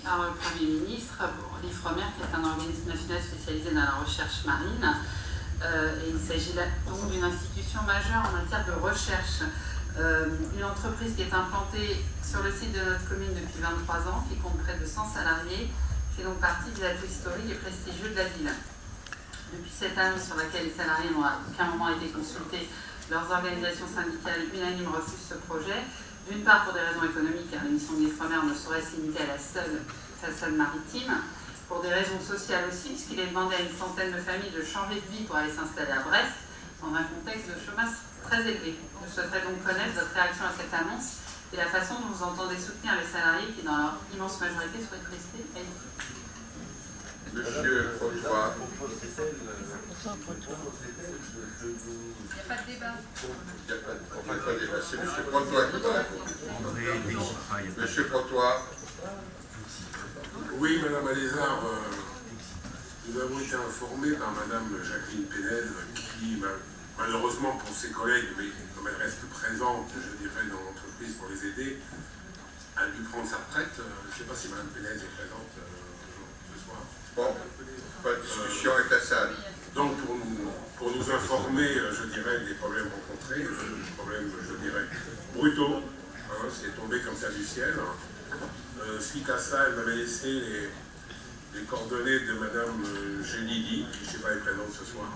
par le Premier ministre pour l'IFREMER, qui est un organisme national spécialisé dans la recherche marine. Et il s'agit donc d'une institution majeure en matière de recherche. Une entreprise qui est implantée sur le site de notre commune depuis 23 ans, qui compte près de 100 salariés, fait donc partie des atouts historiques et prestigieux de la ville. Depuis cette année sur laquelle les salariés n'ont à aucun moment été consultés, leurs organisations syndicales unanimes refusent ce projet. D'une part pour des raisons économiques, car l'émission de l'IFREMER ne saurait se limiter à la seule façade maritime. Pour des raisons sociales aussi, puisqu'il est demandé à une centaine de familles de changer de vie pour aller s'installer à Brest, dans un contexte de chômage très élevé. Je souhaiterais donc connaître votre réaction à cette annonce et la façon dont vous entendez soutenir les salariés qui, dans leur immense majorité, souhaitent rester à Ivry. Monsieur Potois. Il n'y a pas de débat. C'est Monsieur Potois qui va répondre. Monsieur Potois. Oui, Madame Alézard, nous avons été informés par Madame Jacqueline Pénel, qui, malheureusement pour ses collègues, mais comme elle reste présente, je dirais, dans l'entreprise pour les aider, a dû prendre sa retraite. Je ne sais pas si Madame Pénel est présente ce soir. Bon, pas de discussion avec la salle. Donc, pour nous informer, je dirais, des problèmes rencontrés, des problèmes, je dirais, brutaux, hein, c'est tombé comme ça du ciel. Suite à ça, elle m'avait laissé les coordonnées de Madame Genidi, qui, je ne sais pas, est présente ce soir,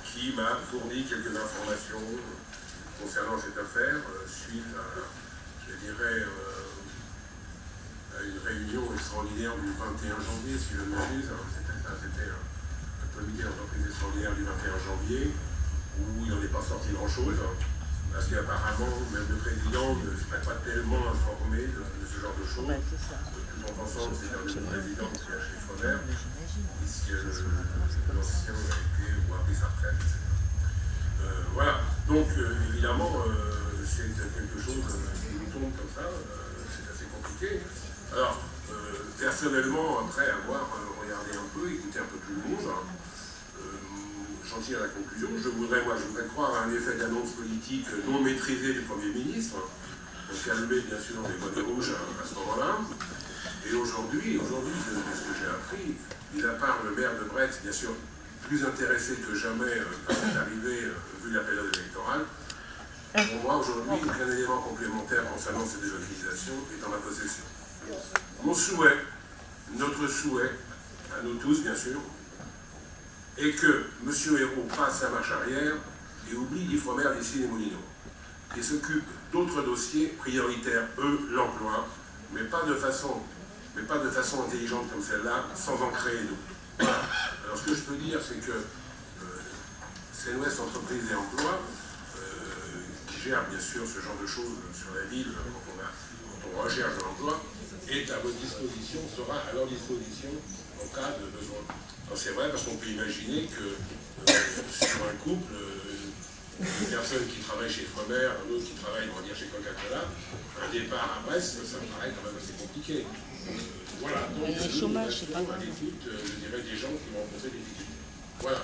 qui m'a fourni quelques informations concernant cette affaire, suite à, je dirais, à une réunion extraordinaire du 21 janvier, si je ne m'abuse. C'était un comité d'entreprise extraordinaire du 21 janvier, où il n'en est pas sorti grand-chose. Parce qu'apparemment, même le président ne serait pas tellement informé de ce genre de choses, tout en pensant que c'est un nouveau président qui a chez Fomer, puisque l'ancien a été ou a pris sa retraite, etc. Voilà, donc évidemment, c'est quelque chose qui nous tombe comme ça, c'est assez compliqué. Alors, personnellement, après avoir regardé un peu, écouté un peu tout le monde, j'en tire la conclusion. Je voudrais croire à un effet d'annonce politique non maîtrisé du Premier ministre, pour calmer bien sûr les bonnes rouges à ce moment-là. Et aujourd'hui, de ce que j'ai appris, mis à part le maire de Brest, bien sûr, plus intéressé que jamais par cette arrivée, vu la période électorale, pour moi aujourd'hui, aucun élément complémentaire concernant cette délocalisation est en ma possession. Mon souhait, notre souhait, à nous tous bien sûr, et que M. Hérault passe sa marche arrière et oublie l'IFREMER d'ici les Moulineaux, et s'occupe d'autres dossiers prioritaires, eux, l'emploi, mais pas de façon intelligente comme celle-là, sans en créer d'autres. Voilà. Alors ce que je peux dire, c'est que CNOS Entreprises et Emploi, qui gère bien sûr ce genre de choses sur la ville quand on recherche de l'emploi, est à votre disposition, sera à leur disposition en cas de besoin. C'est vrai parce qu'on peut imaginer que sur un couple, une personne qui travaille chez Fomer, un autre qui travaille, on va dire, chez Coca-Cola, un départ à Brest, ça me paraît quand même assez compliqué. Voilà, donc le chômage, c'est pas à l'écoute, je dirais, des gens qui vont rencontrer des difficultés. Voilà.